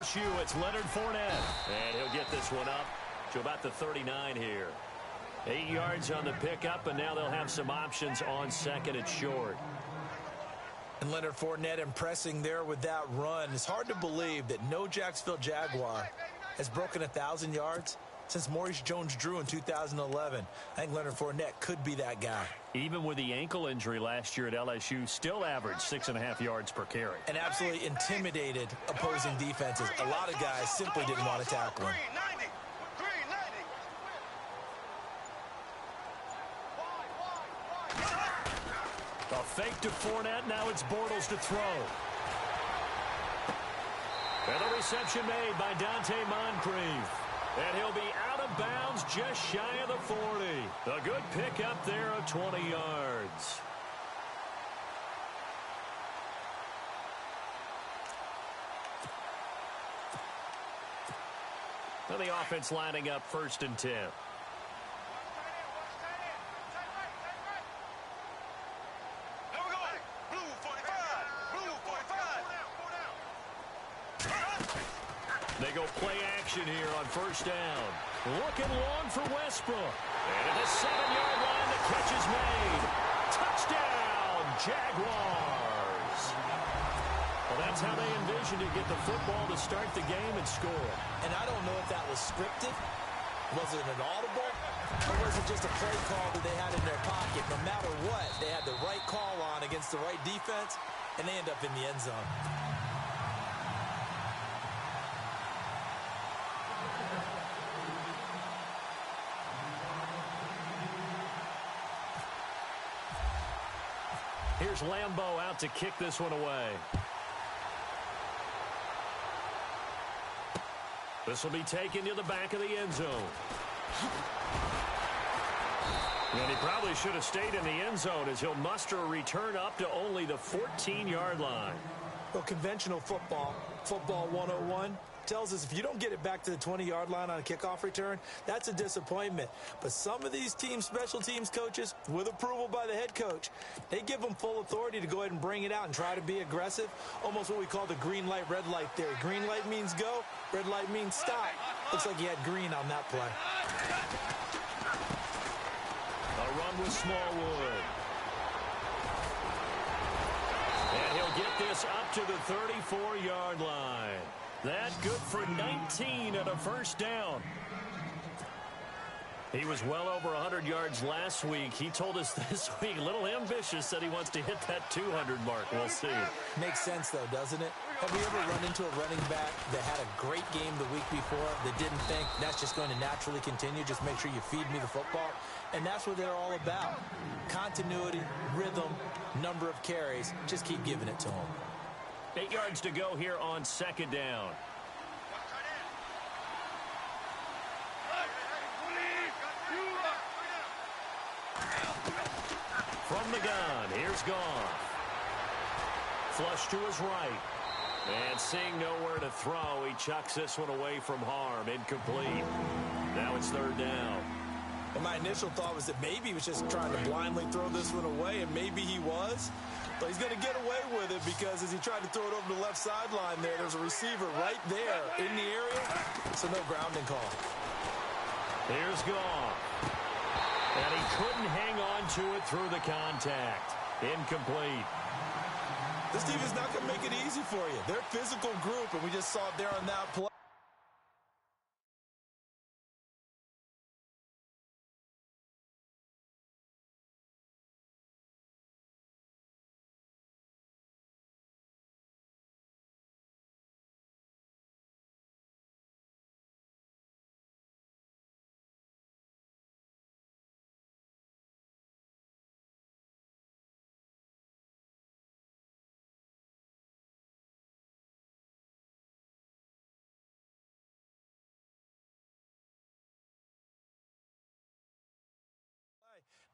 It's Leonard Fournette, and he'll get this one up to about the 39 here. 8 yards on the pickup, and now they'll have some options on second and short. And Leonard Fournette impressing there with that run. It's hard to believe that no Jacksonville Jaguar has broken 1,000 yards since Maurice Jones-Drew in 2011. I think Leonard Fournette could be that guy. Even with the ankle injury last year at LSU, still averaged 6.5 yards per carry. And absolutely intimidated opposing defenses. A lot of guys simply didn't want to tackle him. A fake to Fournette. Now it's Bortles to throw. And the reception made by Dante Moncrief. And he'll be out of bounds just shy of the 40. A good pickup there of 20 yards. And the offense lining up 1st and 10. They go play action here on 1st down. Looking long for Westbrook. And at the 7-yard line, the catch is made. Touchdown, Jaguars. Well, that's how they envisioned to get the football to start the game and score. And I don't know if that was scripted. Was it an audible? Or was it just a play call that they had in their pocket? No matter what, they had the right call on against the right defense, and they end up in the end zone. Here's Lambeau out to kick this one away. This will be taken to the back of the end zone. And he probably should have stayed in the end zone as he'll muster a return up to only the 14-yard line. Well, conventional football 101, tells us if you don't get it back to the 20-yard line on a kickoff return, that's a disappointment. But some of these teams, special teams coaches, with approval by the head coach, they give them full authority to go ahead and bring it out and try to be aggressive. Almost what we call the green light, red light theory. Green light means go, red light means stop. Looks like he had green on that play. A run with Smallwood. And he'll get this up to the 34-yard line. That good for 19 at a 1st down. He was well over 100 yards last week. He told us this week, a little ambitious, said he wants to hit that 200 mark. We'll see. Makes sense, though, doesn't it? Have we ever run into a running back that had a great game the week before that didn't think that's just going to naturally continue? Just make sure you feed me the football. And that's what they're all about. Continuity, rhythm, number of carries. Just keep giving it to them. 8 yards to go here on 2nd down. From the gun, here's Goff. Flush to his right. And seeing nowhere to throw, he chucks this one away from harm. Incomplete. Now it's 3rd down. And my initial thought was that maybe he was just trying to blindly throw this one away, and maybe he was. But he's going to get away with it because as he tried to throw it over the left sideline there's a receiver right there in the area, so no grounding call. Here's Goff. And he couldn't hang on to it through the contact. Incomplete. This team is not going to make it easy for you. They're a physical group, and we just saw it there on that play.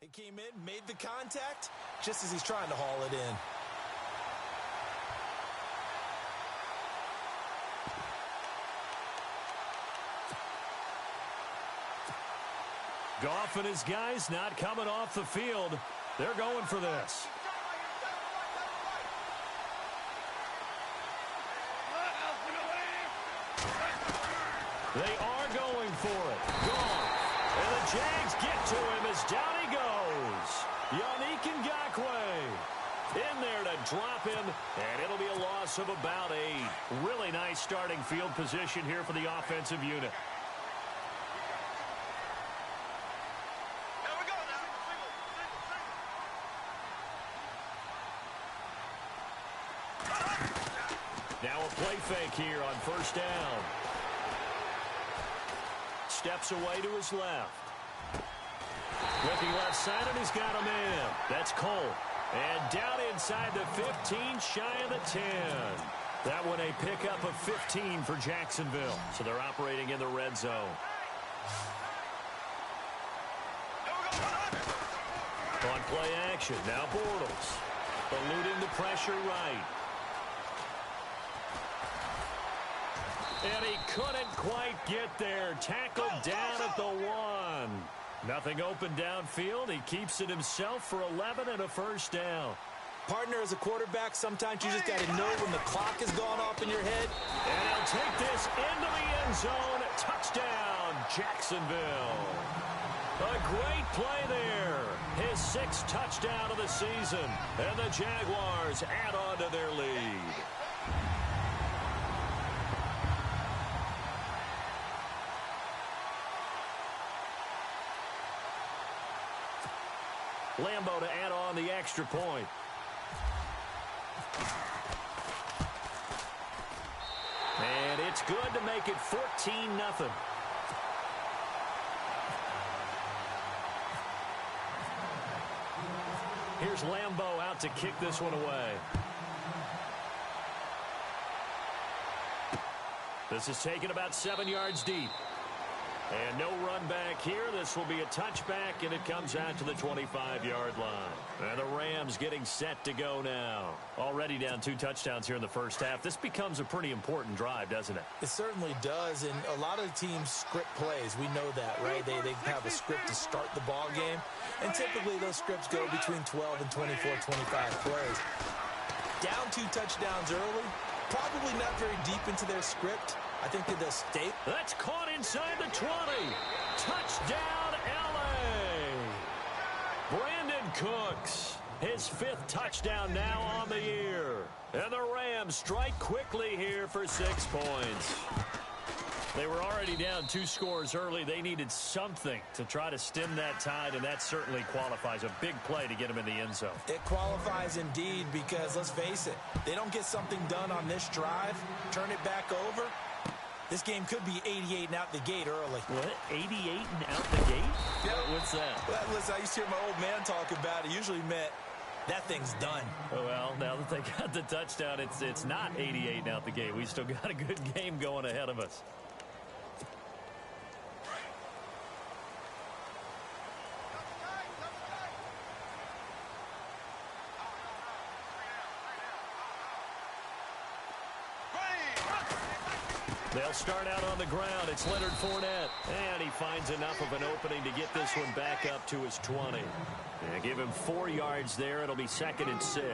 He came in, made the contact, just as he's trying to haul it in. Goff and his guys not coming off the field. They're going for this. They are going for it. Gone. And the Jags get to him as down he goes. Yannick Ngakoue in there to drop him, and it'll be a loss of about 8. Really nice starting field position here for the offensive unit. Now a play fake here on first down. Steps away to his left. Looking left side, and he's got a man. That's Cole. And down inside the 15, shy of the 10. That one a pickup of 15 for Jacksonville. So they're operating in the red zone. On play action, now Bortles. Eluding the pressure right. And he couldn't quite get there. Tackled down at the 1. Nothing open downfield. He keeps it himself for 11 and a first down. Partner, as a quarterback, sometimes you just got to know when the clock has gone off in your head. And he'll take this into the end zone. Touchdown, Jacksonville. A great play there. His 6th touchdown of the season. And the Jaguars add on to their lead. Lambeau to add on the extra point. And it's good to make it 14-0. Here's Lambeau out to kick this one away. This is taken about 7 yards deep. And no run back here. This will be a touchback, and it comes out to the 25-yard line. And the Rams getting set to go now. Already down 2 touchdowns here in the first half. This becomes a pretty important drive, doesn't it? It certainly does, and a lot of teams script plays. We know that, right? They have a script to start the ball game, and typically those scripts go between 12 and 24, 25 plays. Down 2 touchdowns early, probably not very deep into their script. I think that they'll stay. That's caught inside the 20. Touchdown, L.A. Brandon Cooks, his 5th touchdown now on the year. And the Rams strike quickly here for 6 points. They were already down 2 scores early. They needed something to try to stem that tide, and that certainly qualifies. A big play to get them in the end zone. It qualifies indeed because, let's face it, they don't get something done on this drive, turn it back over. This game could be 88 and out the gate early. What? 88 and out the gate? Yeah. What's that? Well, listen, I used to hear my old man talk about it. It usually meant that thing's done. Well, now that they got the touchdown, it's not 88 and out the gate. We still got a good game going ahead of us. They'll start out on the ground. It's Leonard Fournette. And he finds enough of an opening to get this one back up to his 20. Yeah, give him 4 yards there. It'll be 2nd and 6.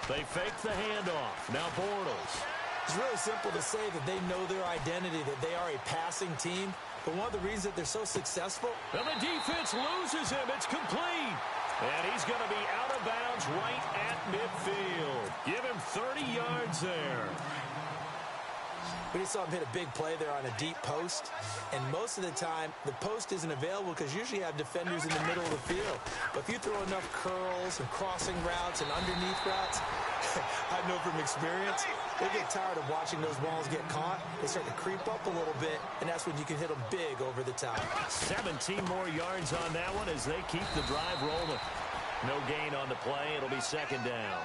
They fake the handoff. Now Bortles. It's really simple to say that they know their identity, that they are a passing team. But one of the reasons that they're so successful. And the defense loses him. It's complete. And he's going to be out of bounds right at midfield. Give him 30 yards there. We just saw him hit a big play there on a deep post. And most of the time, the post isn't available because usually you have defenders in the middle of the field. But if you throw enough curls and crossing routes and underneath routes, I know from experience, they get tired of watching those balls get caught. They start to creep up a little bit, and that's when you can hit them big over the top. 17 more yards on that one as they keep the drive rolling. No gain on the play. It'll be 2nd down.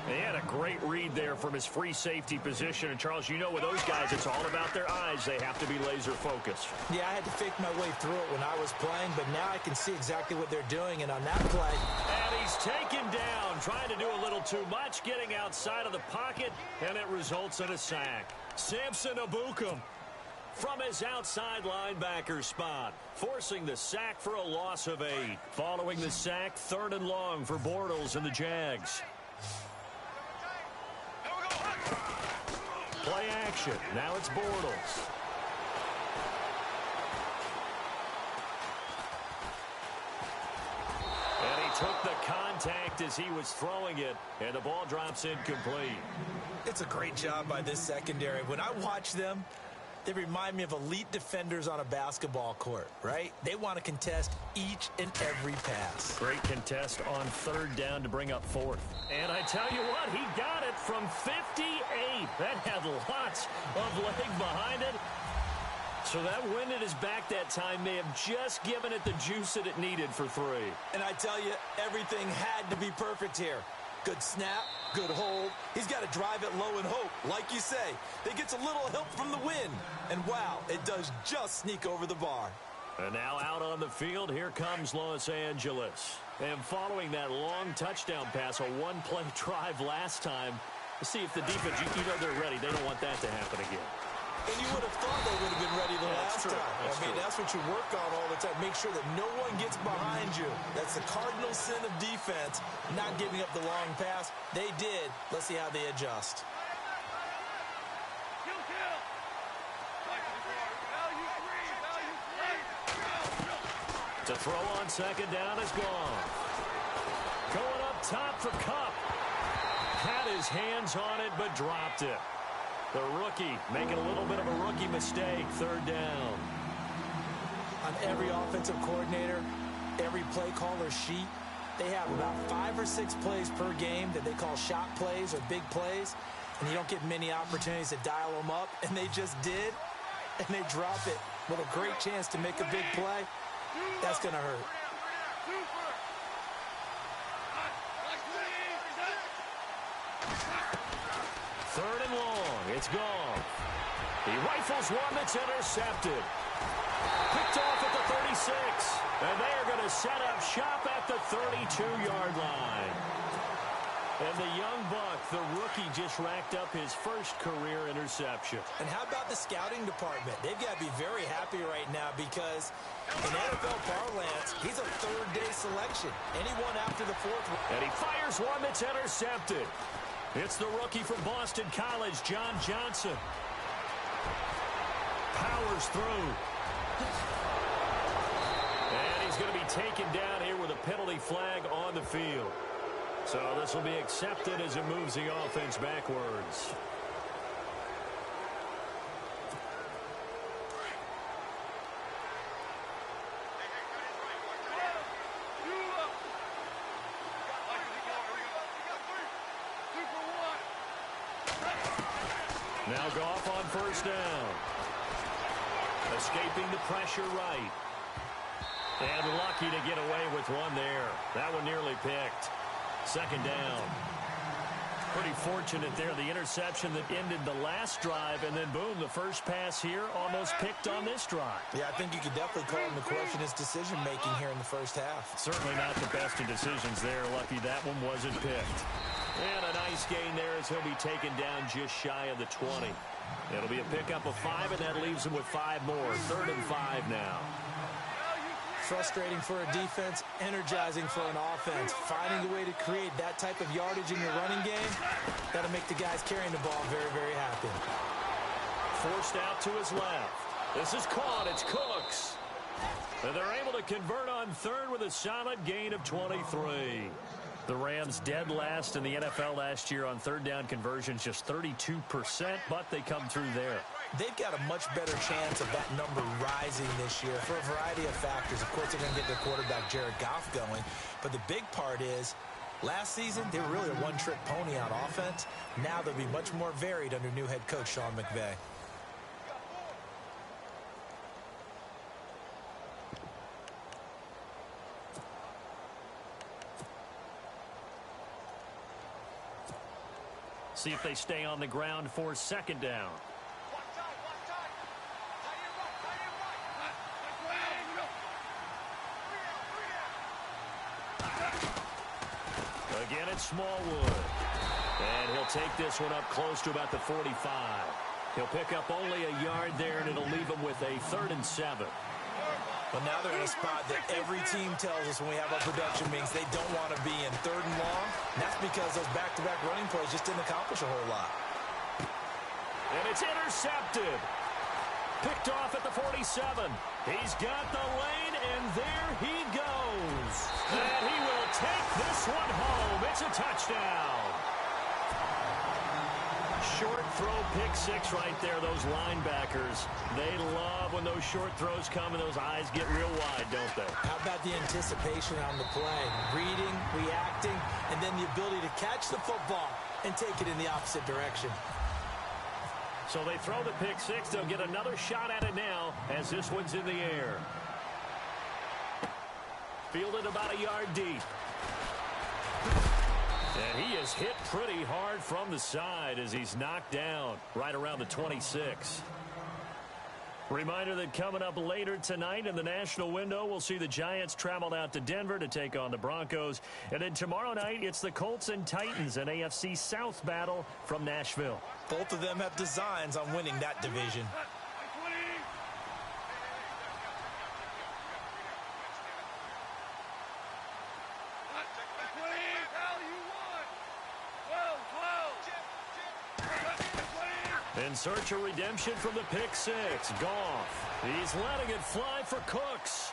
He had a great read there from his free safety position. And, Charles, you know with those guys, it's all about their eyes. They have to be laser focused. Yeah, I had to fake my way through it when I was playing, but now I can see exactly what they're doing. And on that play. And he's taken down, trying to do a little too much, getting outside of the pocket, and it results in a sack. Samson Abukum from his outside linebacker spot, forcing the sack for a loss of 8. Following the sack, 3rd and long for Bortles and the Jags. Play action. Now it's Bortles. And he took the contact as he was throwing it, and the ball drops incomplete. It's a great job by this secondary. When I watch them, they remind me of elite defenders on a basketball court, right? They want to contest each and every pass. Great contest on third down to bring up fourth. And I tell you what, he got it from 58. That had lots of leg behind it. So that wind at his back that time may have just given it the juice that it needed for three. And I tell you, everything had to be perfect here. Good snap, good hold. He's got to drive it low and hope. Like you say, he gets a little help from the wind. And wow, it does just sneak over the bar. And now out on the field, here comes Los Angeles. And following that long touchdown pass, a one-play drive last time, let's see if the defense, you know they're ready. They don't want that to happen again. And you would have thought they would have been ready the last time. That's what you work on all the time. Make sure that no one gets behind you. That's the cardinal sin of defense, not giving up the long pass. They did. Let's see how they adjust. To throw on second down is gone. Going up top for Kupp. Had his hands on it, but dropped it. The rookie making a little bit of a rookie mistake, third down. On every offensive coordinator, every play caller sheet, they have about 5 or 6 plays per game that they call shot plays or big plays, and you don't get many opportunities to dial them up, and they just did, and they drop it with a great chance to make a big play. That's going to hurt. Third and long. It's gone. He rifles one that's intercepted. Picked off at the 36. And they are going to set up shop at the 32-yard line. And the young buck, the rookie, just racked up his first career interception. And how about the scouting department? They've got to be very happy right now because in NFL parlance, he's a third-day selection. Anyone after the fourth. And he fires one that's intercepted. It's the rookie from Boston College, John Johnson. Powers through. And he's going to be taken down here with a penalty flag on the field. So this will be accepted as it moves the offense backwards. Now Goff on first down. Escaping the pressure right. And lucky to get away with one there. That one nearly picked. Second down. Pretty fortunate there. The interception that ended the last drive, and then boom, the first pass here almost picked on this drive. Yeah, I think you could definitely call him to question his decision-making here in the first half. Certainly not the best of decisions there. Lucky that one wasn't picked. And a nice gain there as he'll be taken down just shy of the 20. It'll be a pickup of 5, and that leaves him with 5 more. 3rd and 5 now. Frustrating for a defense, energizing for an offense. Finding a way to create that type of yardage in your running game, that'll make the guys carrying the ball very, very happy. Forced out to his left. This is caught. It's Cooks. And they're able to convert on 3rd with a solid gain of 23. The Rams dead last in the NFL last year on 3rd down conversions, just 32%, but they come through there. They've got a much better chance of that number rising this year for a variety of factors. Of course, they're going to get their quarterback, Jared Goff, going. But the big part is, last season, they were really a one-trick pony on offense. Now they'll be much more varied under new head coach Sean McVay. See if they stay on the ground for 2nd down. Again, it's Smallwood. And he'll take this one up close to about the 45. He'll pick up only a yard there, and it'll leave him with a 3rd and 7. Well, now they're in a spot that every team tells us when we have our production meetings they don't want to be in 3rd and long. And that's because those back-to-back running plays just didn't accomplish a whole lot. And it's intercepted. Picked off at the 47. He's got the lane, and there he goes. And he will take this one home. It's a touchdown. Short throw, pick six right there. Those linebackers, they love when those short throws come and those eyes get real wide, don't they? How about the anticipation on the play? Reading, reacting, and then the ability to catch the football and take it in the opposite direction. So they throw the pick six. They'll get another shot at it now as this one's in the air. Fielded about a yard deep. And he is hit pretty hard from the side as he's knocked down right around the 26. Reminder that coming up later tonight in the national window, we'll see the Giants travel out to Denver to take on the Broncos. And then tomorrow night, it's the Colts and Titans, an AFC South battle from Nashville. Both of them have designs on winning that division. In search of redemption from the pick six. Goff. He's letting it fly for Cooks.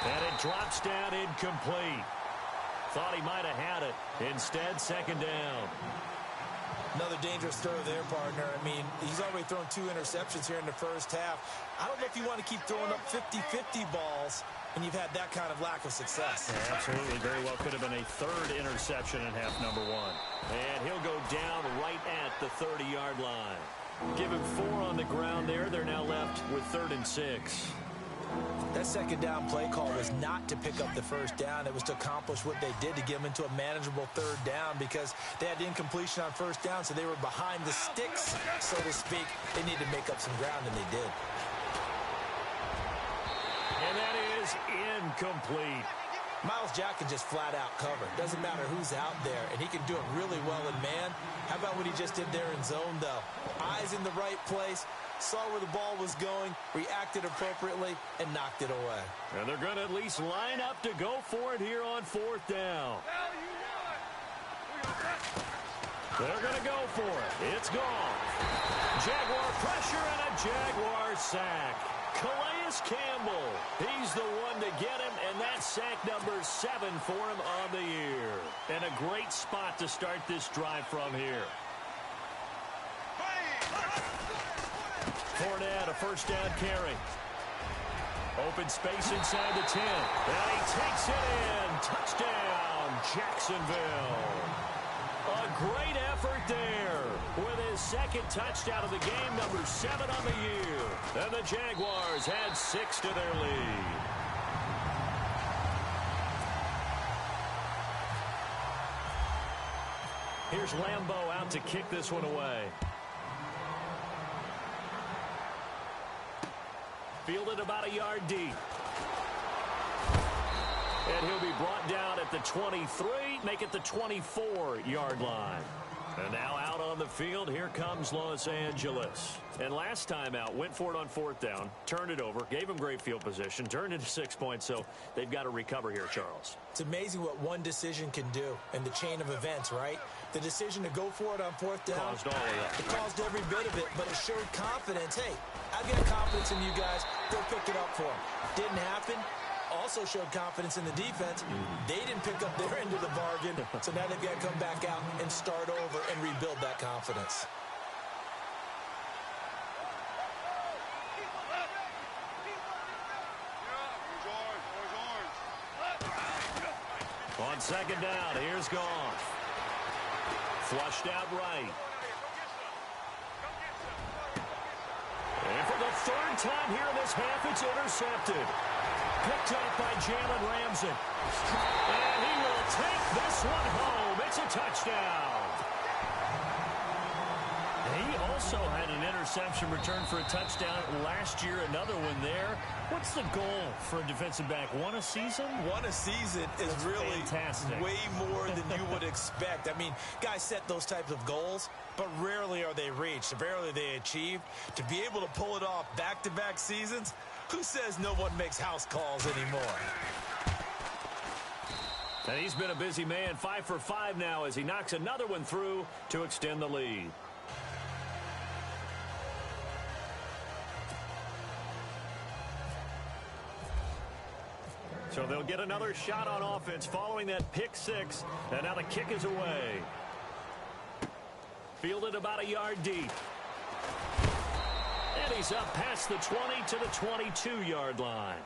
And it drops down incomplete. Thought he might have had it. Instead, second down. Another dangerous throw there, partner. I mean, he's already thrown 2 interceptions here in the first half. I don't know if you want to keep throwing up 50-50 balls when you've had that kind of lack of success. Yeah, absolutely. Very well could have been a third interception in half number 1. And he'll go down right at the 30-yard line. Give him 4 on the ground there. They're now left with 3rd and 6. That second down play call was not to pick up the first down. It was to accomplish what they did to get them into a manageable 3rd down because they had incompletion on first down, so they were behind the sticks, so to speak. They needed to make up some ground, and they did. And that is incomplete. Myles Jack can just flat out cover. Doesn't matter who's out there, and he can do it really well in man. How about what he just did there in zone, though? Eyes in the right place, saw where the ball was going, reacted appropriately, and knocked it away. And they're going to at least line up to go for it here on 4th down. They're going to go for it. It's gone. Jaguar pressure and a Jaguar sack. Calais Campbell, he's the one to get him, and that's sack number 7 for him on the year. And a great spot to start this drive from here. Fournette, a first down carry. Open space inside the 10. And he takes it in. Touchdown, Jacksonville. A great effort there with his 2nd touchdown of the game, number 7 on the year. And the Jaguars had 6 to their lead. Here's Lambeau out to kick this one away. Fielded about a yard deep. And he'll be brought down at the 23, make it the 24-yard line. And now out on the field, here comes Los Angeles. And last time out, went for it on 4th down, turned it over, gave him great field position, turned into 6 points, so they've got to recover here, Charles. It's amazing what one decision can do in the chain of events, right? The decision to go for it on 4th down. Caused all of that. It caused every bit of it, but it showed confidence. Hey, I've got confidence in you guys. Go pick it up for them. Didn't happen. Also showed confidence in the defense. They didn't pick up their end of the bargain, so now they've got to come back out and start over and rebuild that confidence. On 2nd down, here's Goff. Flushed out right. And for the 3rd time here in this half, it's intercepted. Picked up by Jalen Ramsey. And he will take this one home. It's a touchdown. He also had an interception return for a touchdown last year. Another one there. What's the goal for a defensive back? 1 a season? 1 a season is really fantastic. Way more than you would expect. I mean, guys set those types of goals, but rarely are they reached. Rarely are they achieved. To be able to pull it off back-to-back seasons, who says no one makes house calls anymore? And he's been a busy man, 5 for 5 now as he knocks another one through to extend the lead. So they'll get another shot on offense following that pick six. And now the kick is away. Fielded about a yard deep. And he's up past the 20 to the 22-yard line.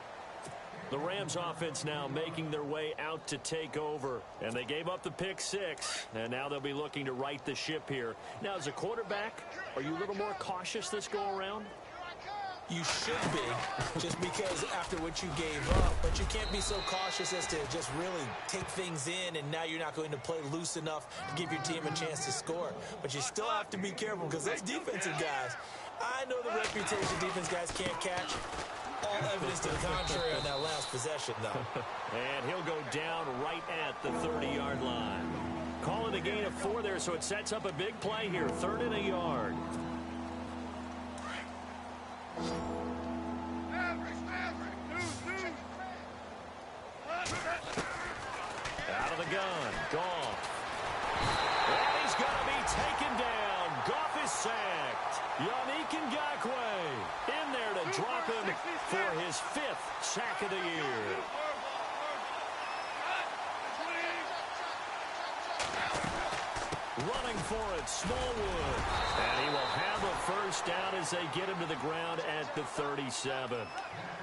The Rams offense now making their way out to take over. And they gave up the pick six. And now they'll be looking to right the ship here. Now, as a quarterback, are you a little more cautious this go-around? You should be, just because after what you gave up. But you can't be so cautious as to just really take things in, and now you're not going to play loose enough to give your team a chance to score. But you still have to be careful because those defensive guys, I know the reputation defense guys can't catch. All evidence to the contrary on that last possession, though. And he'll go down right at the 30-yard line. Calling a gain of 4 there, so it sets up a big play here. 3rd and a yard. Out of the gun. Goff. And he's going to be taken down. Goff is sacked. Yannick Ngakoue in there to drop him for his 5th sack of the year. Running for it, Smallwood. And he will have a first down as they get him to the ground at the 37.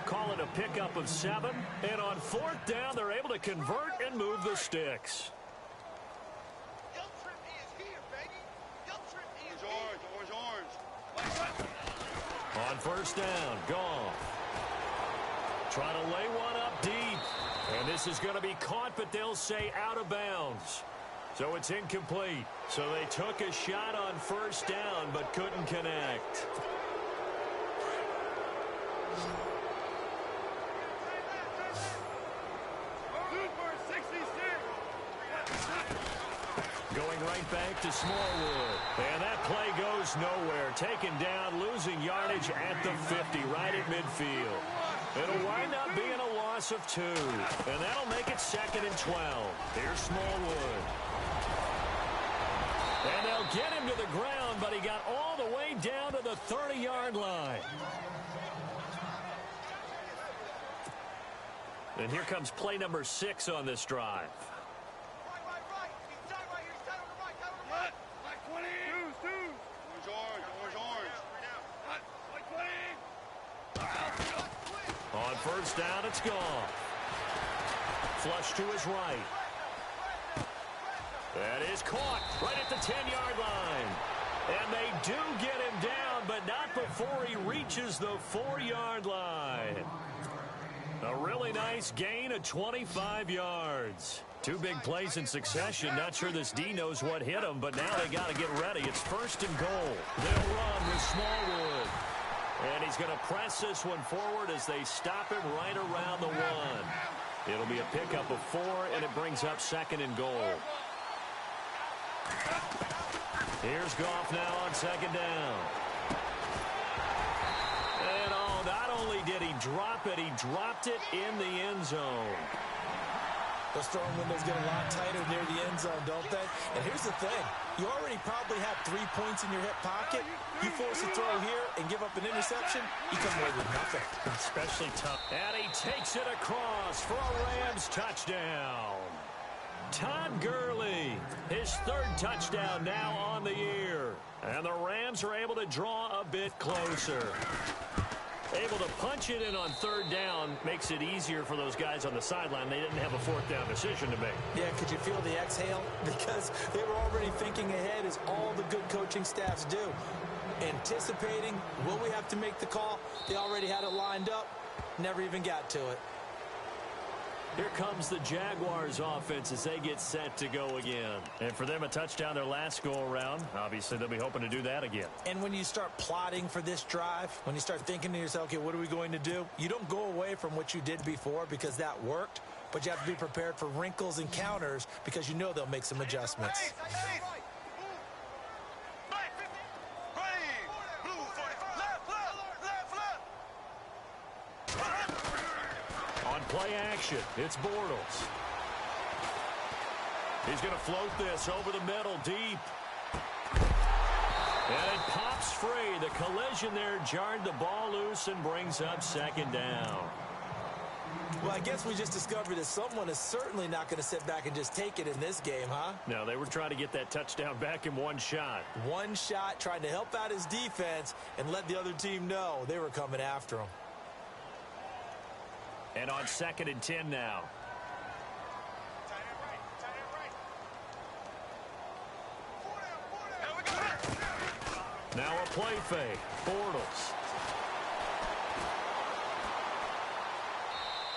Call it a pickup of 7. And on 4th down, they're able to convert and move the sticks. On 1st down, Goff. Trying to lay one up deep. And this is going to be caught, but they'll say out of bounds. So it's incomplete. So they took a shot on 1st down, but couldn't connect. Going right back to Smallwood. And that play goes nowhere. Taken down, losing yardage at the 50, right at midfield. It'll wind up being a loss of 2. And that'll make it 2nd and 12. Here's Smallwood. And they'll get him to the ground, but he got all the way down to the 30-yard line. And here comes play number 6 on this drive. On 1st down, it's gone. Flush to his right. That is caught right at the 10-yard line. And they do get him down, but not before he reaches the 4-yard line. A really nice gain of 25 yards. 2 big plays in succession. Not sure this D knows what hit him, but now they got to get ready. It's 1st and goal. They'll run with Smallwood. And he's going to press this one forward as they stop him right around the 1. It'll be a pickup of 4, and it brings up 2nd and goal. Here's Goff now on 2nd down. And not only did he drop it, he dropped it in the end zone. Those throwing windows get a lot tighter near the end zone, don't they? And here's the thing. You already probably have 3 points in your hip pocket. You force a throw here and give up an interception, you come away with nothing. Especially tough. And he takes it across for a Rams touchdown. Todd Gurley, his 3rd touchdown now on the year. And the Rams are able to draw a bit closer. Able to punch it in on 3rd down makes it easier for those guys on the sideline. They didn't have a 4th down decision to make. Yeah, could you feel the exhale? Because they were already thinking ahead, as all the good coaching staffs do. Anticipating, will we have to make the call? They already had it lined up, never even got to it. Here comes the Jaguars offense as they get set to go again. And for them, a touchdown their last go-around. Obviously, they'll be hoping to do that again. And when you start plotting for this drive, when you start thinking to yourself, okay, what are we going to do? You don't go away from what you did before because that worked, but you have to be prepared for wrinkles and counters because you know they'll make some adjustments. Play action. It's Bortles. He's going to float this over the middle, deep. And it pops free. The collision there jarred the ball loose and brings up second down. Well, I guess we just discovered that someone is certainly not going to sit back and just take it in this game, huh? No, they were trying to get that touchdown back in one shot. One shot, trying to help out his defense and let the other team know they were coming after him. And on 2nd and 10 now. Now a play fake. Bortles.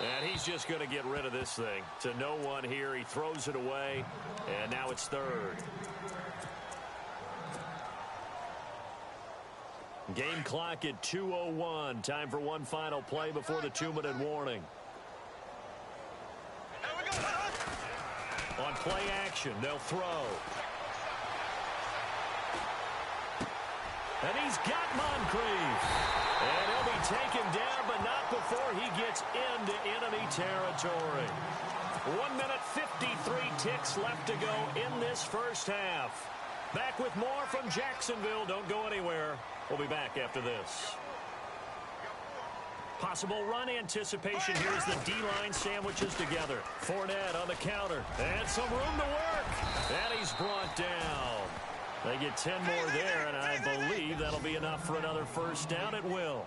And he's just going to get rid of this thing. To no one here. He throws it away. And now it's 3rd. Game clock at 2:01. Time for one final play before the 2-minute warning. On play action, they'll throw. And he's got Moncrief. And he'll be taken down, but not before he gets into enemy territory. 1 minute, 53 ticks left to go in this first half. Back with more from Jacksonville. Don't go anywhere. We'll be back after this. Possible run anticipation here as the D-line sandwiches together. Fournette on the counter. And some room to work. And he's brought down. They get 10 more there, and I believe that'll be enough for another first down at will.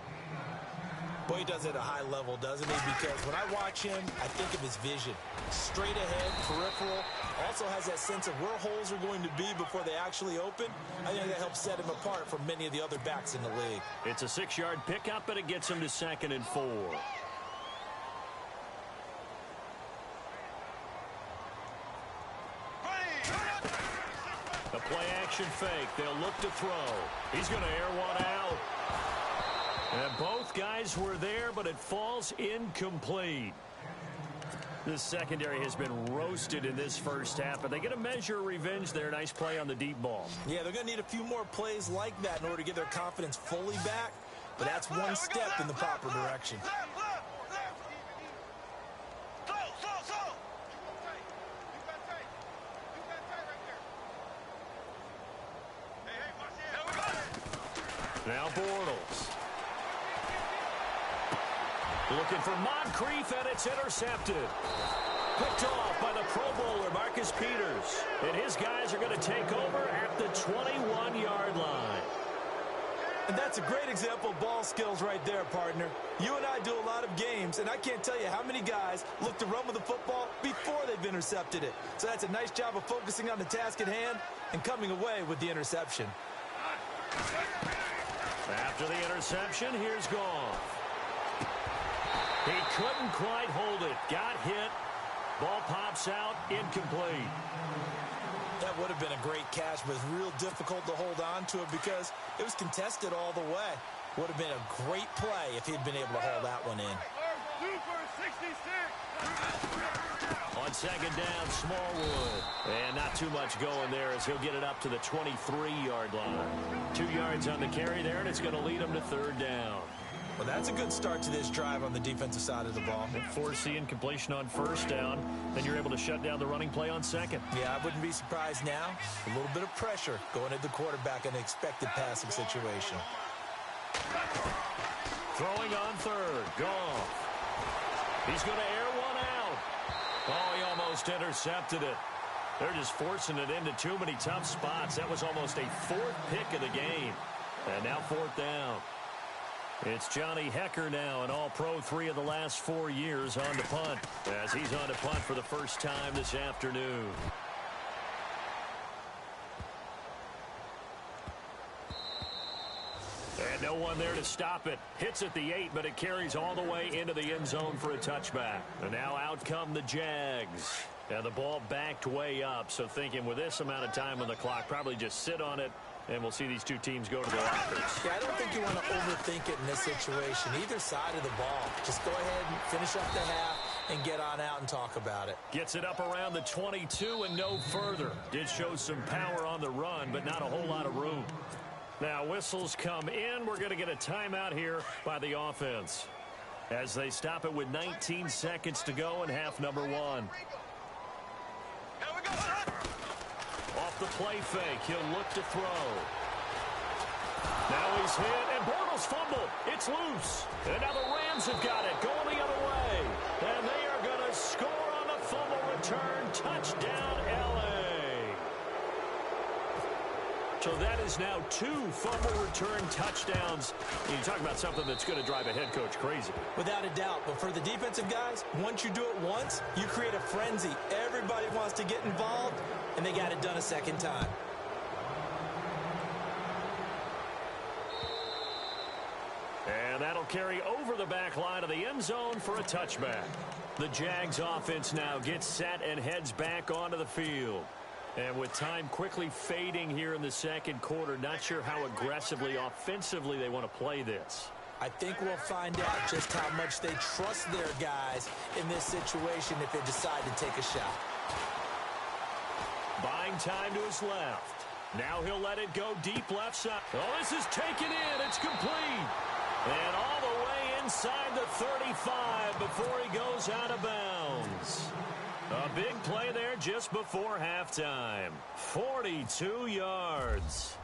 Boy, he does it at a high level, doesn't he? Because when I watch him, I think of his vision. Straight ahead, peripheral. Also has that sense of where holes are going to be before they actually open. I think that helps set him apart from many of the other backs in the league. It's a 6-yard pickup, but it gets him to 2nd and 4. The play-action fake. They'll look to throw. He's going to air one out. And both guys were there, but it falls incomplete. The secondary has been roasted in this first half, but they get a measure of revenge there. Nice play on the deep ball. Yeah, they're going to need a few more plays like that in order to get their confidence fully back, but that's one step in the proper direction. Now Bortles. Looking for Moncrief, and it's intercepted. Picked off by the Pro Bowler, Marcus Peters. And his guys are going to take over at the 21-yard line. And that's a great example of ball skills right there, partner. You and I do a lot of games, and I can't tell you how many guys look to run with the football before they've intercepted it. So that's a nice job of focusing on the task at hand and coming away with the interception. After the interception, here's Goff. He couldn't quite hold it. Got hit. Ball pops out. Incomplete. That would have been a great catch, but it's real difficult to hold on to it because it was contested all the way. Would have been a great play if he'd been able to hold that one in. On 2nd down, Smallwood. And not too much going there as he'll get it up to the 23-yard line. 2 yards on the carry there, and it's going to lead him to 3rd down. Well, that's a good start to this drive on the defensive side of the ball. Force the incompletion on 1st down. Then you're able to shut down the running play on 2nd. Yeah, I wouldn't be surprised now. A little bit of pressure going at the quarterback in an expected passing situation. Throwing on 3rd. Goff. He's going to air one out. Oh, he almost intercepted it. They're just forcing it into too many tough spots. That was almost a 4th pick of the game. And now 4th down. It's Johnny Hecker now, an all-pro 3 of the last 4 years on to punt, as he's on to punt for the first time this afternoon. And no one there to stop it. Hits at the 8, but it carries all the way into the end zone for a touchback. And now out come the Jags. And the ball backed way up, so thinking with this amount of time on the clock, probably just sit on it. And we'll see these two teams go to the lockers. Yeah, I don't think you want to overthink it in this situation. Either side of the ball. Just go ahead and finish up the half and get on out and talk about it. Gets it up around the 22 and no further. Did show some power on the run, but not a whole lot of room. Now whistles come in. We're going to get a timeout here by the offense as they stop it with 19 seconds to go in half number 1. the play fake. He'll look to throw. Now he's hit, and Bortles fumbled. It's loose. And now the Rams have got it, going the other way. And they are going to score on the fumble return. Touchdown, L.A. So that is now 2 fumble return touchdowns. You talk about something that's going to drive a head coach crazy. Without a doubt. But for the defensive guys, once you do it once, you create a frenzy. Everybody wants to get involved, and they got it done a second time. And that'll carry over the back line of the end zone for a touchback. The Jags offense now gets set and heads back onto the field. And with time quickly fading here in the second quarter, not sure how aggressively, offensively they want to play this. I think we'll find out just how much they trust their guys in this situation if they decide to take a shot. Buying time to his left. Now he'll let it go deep left side. Oh, this is taken in. It's complete. And all the way inside the 35 before he goes out of bounds. A big play there just before halftime. 42 yards.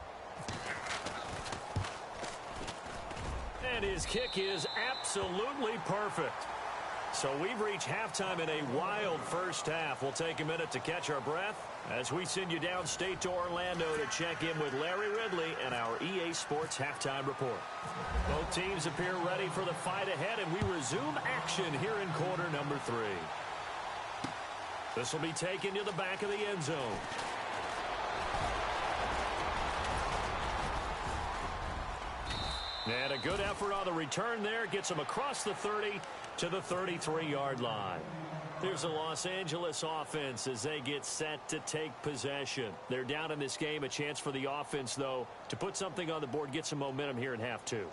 And his kick is absolutely perfect. So we've reached halftime in a wild first half. We'll take a minute to catch our breath as we send you downstate to Orlando to check in with Larry Ridley and our EA Sports Halftime Report. Both teams appear ready for the fight ahead, and we resume action here in quarter number 3. This will be taken to the back of the end zone. And a good effort on the return there. Gets him across the 30 to the 33-yard line. There's the Los Angeles offense as they get set to take possession. They're down in this game. A chance for the offense, though, to put something on the board, get some momentum here in half 2.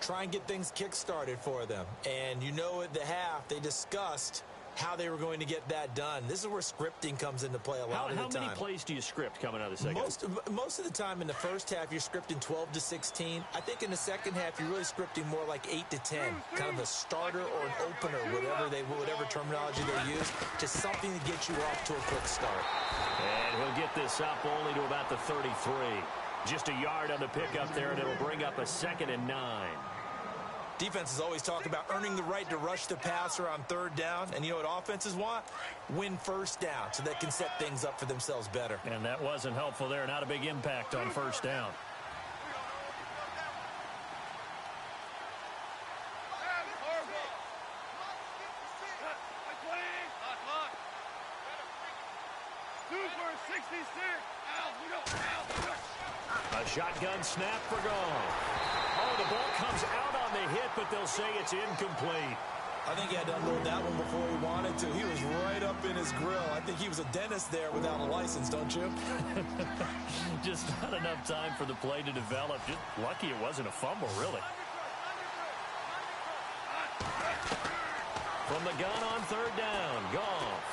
Try and get things kick-started for them. And you know at the half, they discussed how they were going to get that done. This is where scripting comes into play a lot of the time. How many plays do you script coming out of the second? Most of the time in the first half, you're scripting 12 to 16. I think in the second half, you're really scripting more like 8 to 10. Kind of a starter or an opener, whatever terminology they use, just something to get you off to a quick start. And he'll get this up only to about the 33. Just a yard on the pickup there, and it'll bring up a 2nd and 9. Defenses always talk about earning the right to rush the passer on 3rd down. And you know what offenses want? Win 1st down so they can set things up for themselves better. And that wasn't helpful there. Not a big impact on 1st down. A shotgun snap for Goff. Oh, the ball comes out on the hit, but they'll say it's incomplete. I think he had to unload that one before he wanted to. He was right up in his grill. I think he was a dentist there without a license, don't you? Just not enough time for the play to develop. Just lucky it wasn't a fumble, really. From the gun on 3rd down, Goff.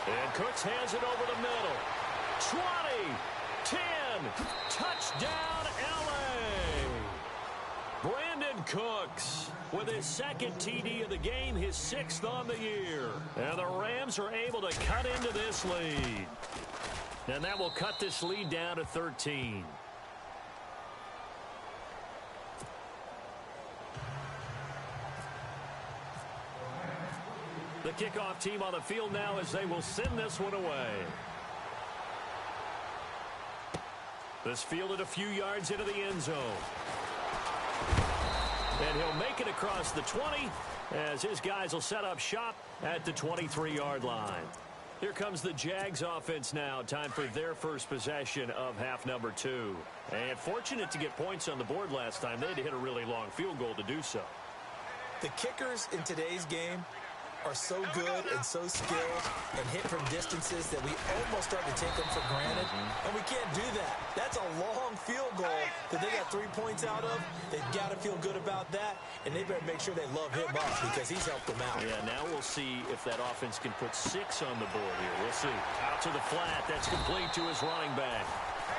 And Cooks hands it over the middle. 20, 10, touchdown, L.A. Brandon Cooks with his 2nd TD of the game, his 6th on the year. And the Rams are able to cut into this lead. And that will cut this lead down to 13. The kickoff team on the field now as they will send this one away. This fielded a few yards into the end zone. And he'll make it across the 20 as his guys will set up shop at the 23-yard line. Here comes the Jags offense now. Time for their first possession of half number 2. And fortunate to get points on the board last time. They had to hit a really long field goal to do so. The kickers in today's game are so good and so skilled and hit from distances that we almost start to take them for granted. And we can't do that. That's a long field goal that they got 3 points out of. They've got to feel good about that, and they better make sure they love him up because he's helped them out. Yeah, now we'll see if that offense can put 6 on the board here. We'll see. Out to the flat. That's complete to his running back.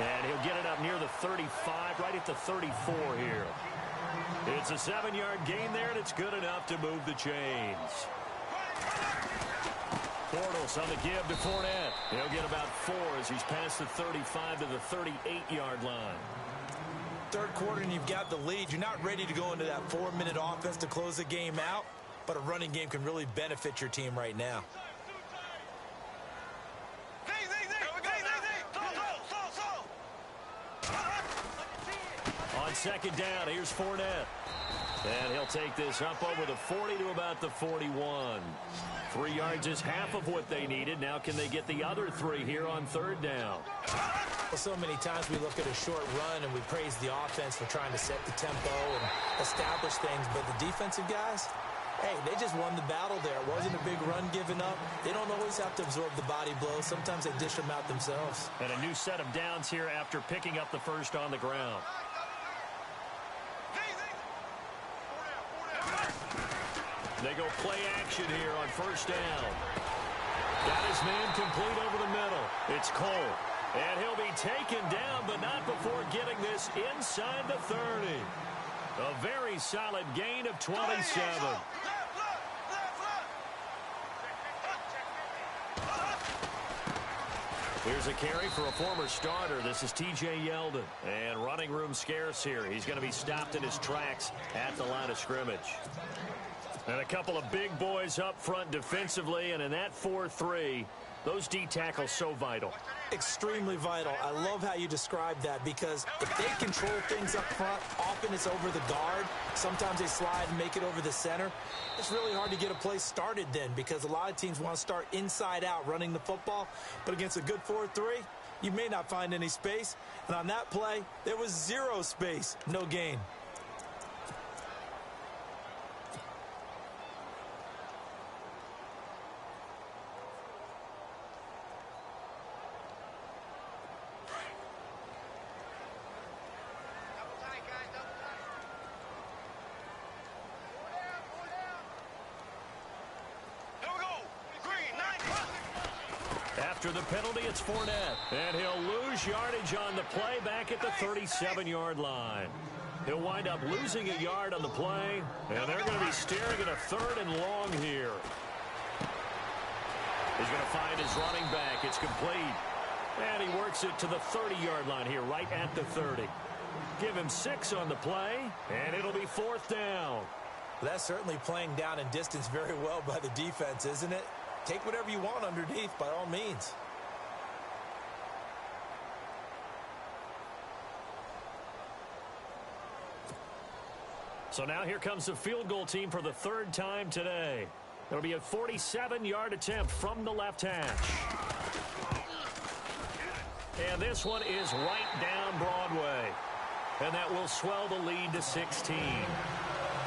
And he'll get it up near the 35, right at the 34 here. It's a 7-yard gain there, and it's good enough to move the chains. Bortles on the give to Fournette. He'll get about 4 as he's past the 35 to the 38-yard line. Third quarter and you've got the lead. You're not ready to go into that 4-minute offense to close the game out, but a running game can really benefit your team right now. On second down, here's Fournette. And he'll take this up over the 40 to about the 41. 3 yards is half of what they needed. Now can they get the other 3 here on third down? Well, so many times we look at a short run and we praise the offense for trying to set the tempo and establish things. But the defensive guys, hey, they just won the battle there. It wasn't a big run given up. They don't always have to absorb the body blows. Sometimes they dish them out themselves. And a new set of downs here after picking up the first on the ground. They go play action here on first down. Got his man complete over the middle. It's Cole. And he'll be taken down, but not before getting this inside the 30. A very solid gain of 27. Here's a carry for a former starter. This is T.J. Yeldon. And running room scarce here. He's going to be stopped in his tracks at the line of scrimmage. And a couple of big boys up front defensively, and in that 4-3, those D tackles so vital. Extremely vital. I love how you describe that because if they control things up front, often it's over the guard. Sometimes they slide and make it over the center. It's really hard to get a play started then because a lot of teams want to start inside out running the football. But against a good 4-3, you may not find any space. And on that play, there was 0 space, no gain. After the penalty, it's Fournette. And he'll lose yardage on the play back at the 37-yard line. He'll wind up losing a yard on the play, and they're going to be staring at a 3rd and long here. He's going to find his running back. It's complete. And he works it to the 30-yard line here, right at the 30. Give him 6 on the play, and it'll be 4th down. That's certainly playing down and distance very well by the defense, isn't it? Take whatever you want underneath, by all means. So now here comes the field goal team for the 3rd time today. It'll be a 47-yard attempt from the left hash. And this one is right down Broadway. And that will swell the lead to 16.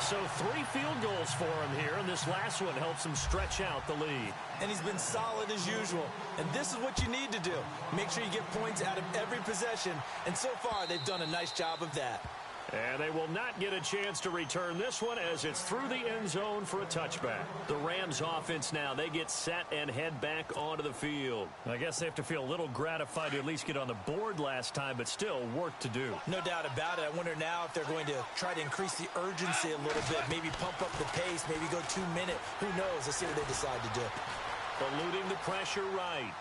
So 3 field goals for him here, and this last one helps him stretch out the lead. And he's been solid as usual. And this is what you need to do. Make sure you get points out of every possession. And so far, they've done a nice job of that. And they will not get a chance to return this one as it's through the end zone for a touchback. The Rams offense now, they get set and head back onto the field. I guess they have to feel a little gratified to at least get on the board last time, but still work to do. No doubt about it. I wonder now if they're going to try to increase the urgency a little bit, maybe pump up the pace, maybe go 2-minute. Who knows? Let's see what they decide to do. Eluding the pressure right.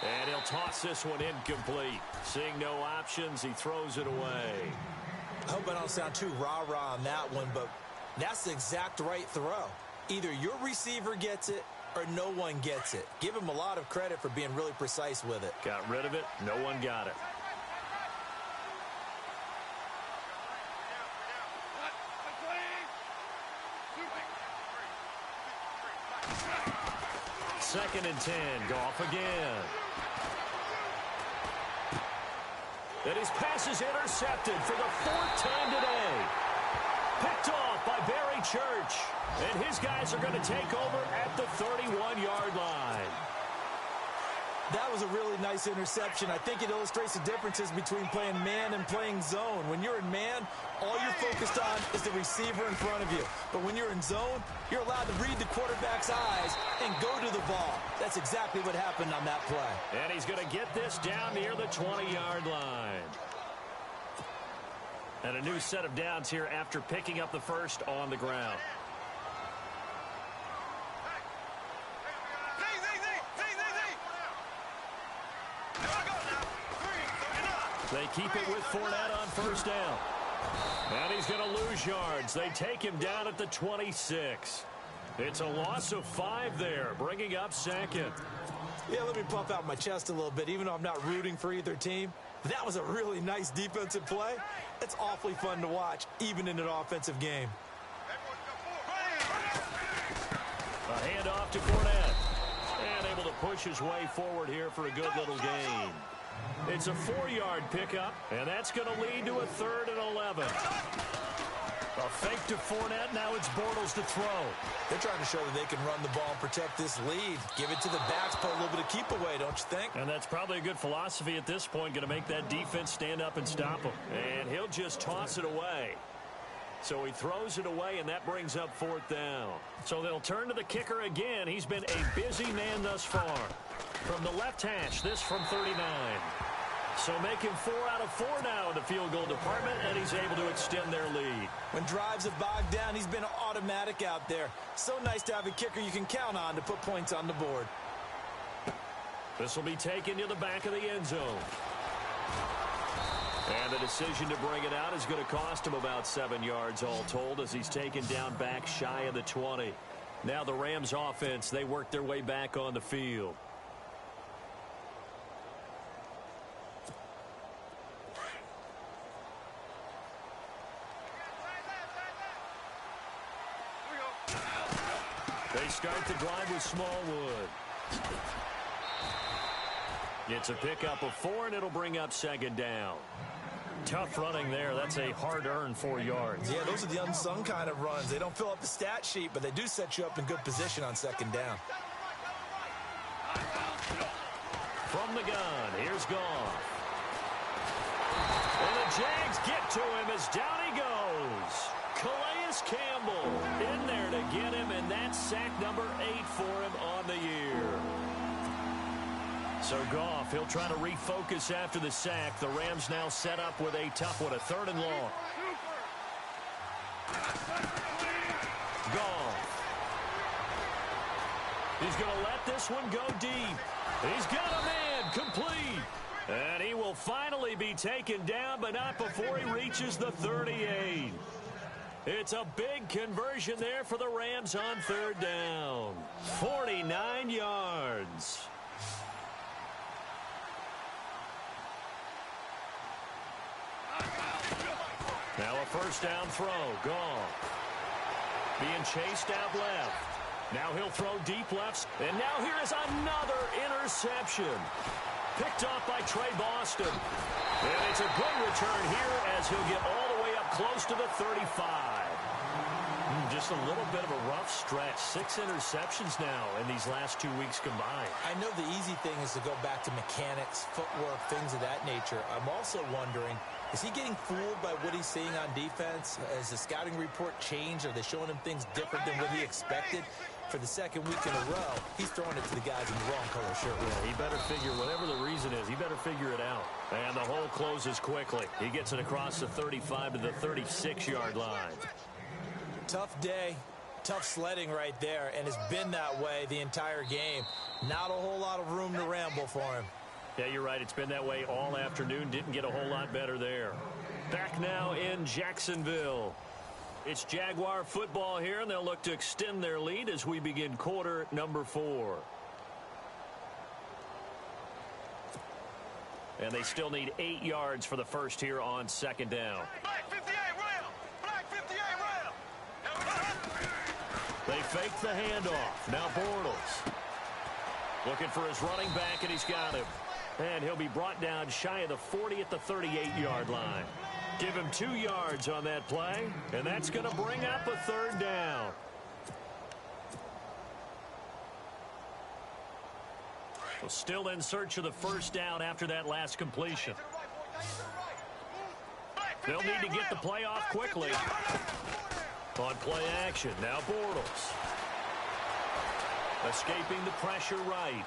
And he'll toss this one incomplete. Seeing no options, he throws it away. I hope I don't sound too rah-rah on that one, but that's the exact right throw. Either your receiver gets it or no one gets it. Give him a lot of credit for being really precise with it. Got rid of it. No one got it. Second and 10. Goff again. And his pass is intercepted for the 4th time today. Picked off by Barry Church. And his guys are going to take over at the 31-yard line. That was a really nice interception. I think it illustrates the differences between playing man and playing zone. When you're in man, all you're focused on is the receiver in front of you. But when you're in zone, you're allowed to read the quarterback's eyes and go to the ball. That's exactly what happened on that play. And he's going to get this down near the 20-yard line. And a new set of downs here after picking up the first on the ground. They keep it with Fournette on first down. And he's going to lose yards. They take him down at the 26. It's a loss of 5 there, bringing up second. Yeah, let me puff out my chest a little bit, even though I'm not rooting for either team. That was a really nice defensive play. It's awfully fun to watch, even in an offensive game. A handoff to Fournette. And able to push his way forward here for a good little gain. It's a 4-yard pickup, and that's going to lead to a 3rd and 11. A fake to Fournette. Now it's Bortles to throw. They're trying to show that they can run the ball and protect this lead. Give it to the backs, put a little bit of keep away, don't you think? And that's probably a good philosophy at this point. Going to make that defense stand up and stop him. And he'll just toss it away. So he throws it away, and that brings up 4th down. So they'll turn to the kicker again. He's been a busy man thus far. From the left hash, this from 39. So making 4 out of 4 now in the field goal department, and he's able to extend their lead. When drives have bogged down, he's been automatic out there. So nice to have a kicker you can count on to put points on the board. This will be taken to the back of the end zone. And the decision to bring it out is going to cost him about 7 yards all told as he's taken down back shy of the 20. Now the Rams offense, they work their way back on the field. They start the drive with Smallwood. It's a pickup of 4, and it'll bring up 2nd down. Tough running there. That's a hard-earned 4 yards. Yeah, those are the unsung kind of runs. They don't fill up the stat sheet, but they do set you up in good position on 2nd down. From the gun, here's Goff. And the Jags get to him as down he goes. Calais Campbell in there to get him, and that's sack number 8 for him on the year. So Goff, he'll try to refocus after the sack. The Rams now set up with a tough one, a 3rd and long. Goff. He's going to let this one go deep. He's got a man complete. And he will finally be taken down, but not before he reaches the 38. It's a big conversion there for the Rams on 3rd down. 49 yards. Now a 1st down throw. Goff being chased out left. Now he'll throw deep lefts. And now here is another interception. Picked off by Trey Boston. And it's a good return here as he'll get all the way up close to the 35. Just a little bit of a rough stretch. 6 interceptions now in these last 2 weeks combined. I know the easy thing is to go back to mechanics, footwork, things of that nature. I'm also wondering, is he getting fooled by what he's seeing on defense? Has the scouting report changed? Are they showing him things different than what he expected? For the 2nd week in a row, he's throwing it to the guys in the wrong color shirt. Yeah, he better figure, whatever the reason is, he better figure it out. And the hole closes quickly. He gets it across the 35 to the 36-yard line. Tough day, tough sledding right there, and it's been that way the entire game. Not a whole lot of room to ramble for him. Yeah, you're right. It's been that way all afternoon. Didn't get a whole lot better there. Back now in Jacksonville. It's Jaguar football here, and they'll look to extend their lead as we begin quarter number 4. And they still need 8 yards for the first here on 2nd down. Black 58 rail! Black 58 rail! They fake the handoff. Now Bortles. Looking for his running back, and he's got him. And he'll be brought down shy of the 40 at the 38-yard line. Give him 2 yards on that play, and that's going to bring up a 3rd down. Well, still in search of the 1st down after that last completion. They'll need to get the play off quickly. On play action, now Bortles. Escaping the pressure right.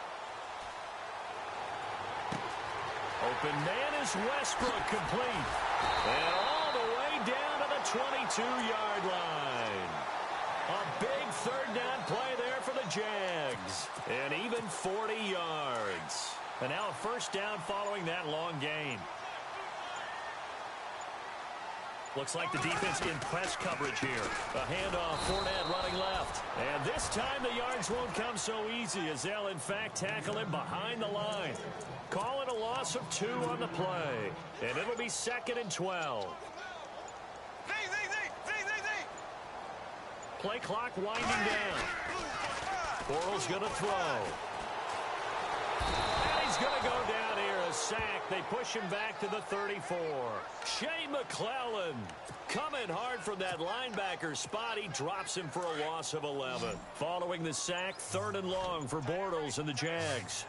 Open man is Westbrook, complete. And all the way down to the 22-yard line. A big 3rd down play there for the Jags. And even 40 yards. And now a 1st down following that long gain. Looks like the defense in press coverage here. A handoff, Fournette running left. And this time the yards won't come so easy as they'll, in fact, tackle him behind the line. Call it a loss of 2 on the play. And it'll be 2nd and 12. Play clock winding down. Bortles going to throw. And he's going to go down here. A sack. They push him back to the 34. Shea McClellan coming hard from that linebacker spot. He drops him for a loss of 11. Following the sack, 3rd and long for Bortles and the Jags.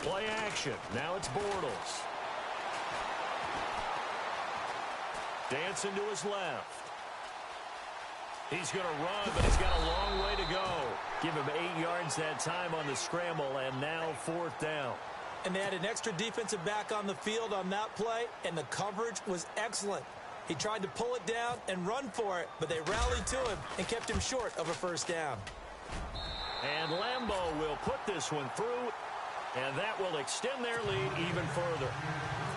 Play action. Now it's Bortles. Dancing to his left. He's going to run, but he's got a long way to go. Give him 8 yards that time on the scramble, and now 4th down. And they had an extra defensive back on the field on that play, and the coverage was excellent. He tried to pull it down and run for it, but they rallied to him and kept him short of a 1st down. And Lambeau will put this one through, and that will extend their lead even further.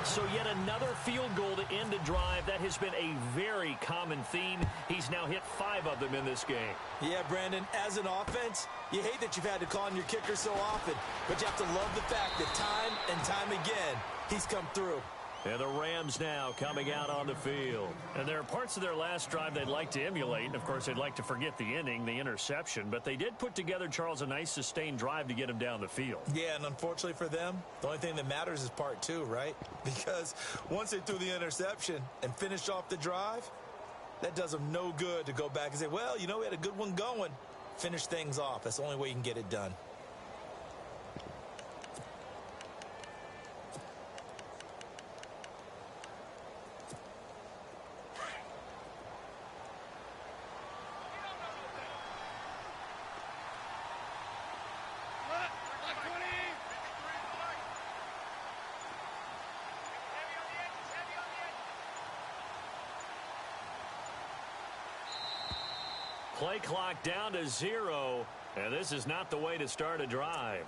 So yet another field goal to end a drive. That has been a very common theme. He's now hit 5 of them in this game. Yeah, Brandon, as an offense, you hate that you've had to call on your kicker so often, but you have to love the fact that time and time again, he's come through. And the Rams now coming out on the field. And there are parts of their last drive they'd like to emulate. And, of course, they'd like to forget the inning, the interception. But they did put together, Charles, a nice sustained drive to get him down the field. Yeah, and unfortunately for them, the only thing that matters is part 2, right? Because once they threw the interception and finished off the drive, that does them no good to go back and say, well, you know, we had a good one going. Finish things off. That's the only way you can get it done. Play clock down to 0, and this is not the way to start a drive.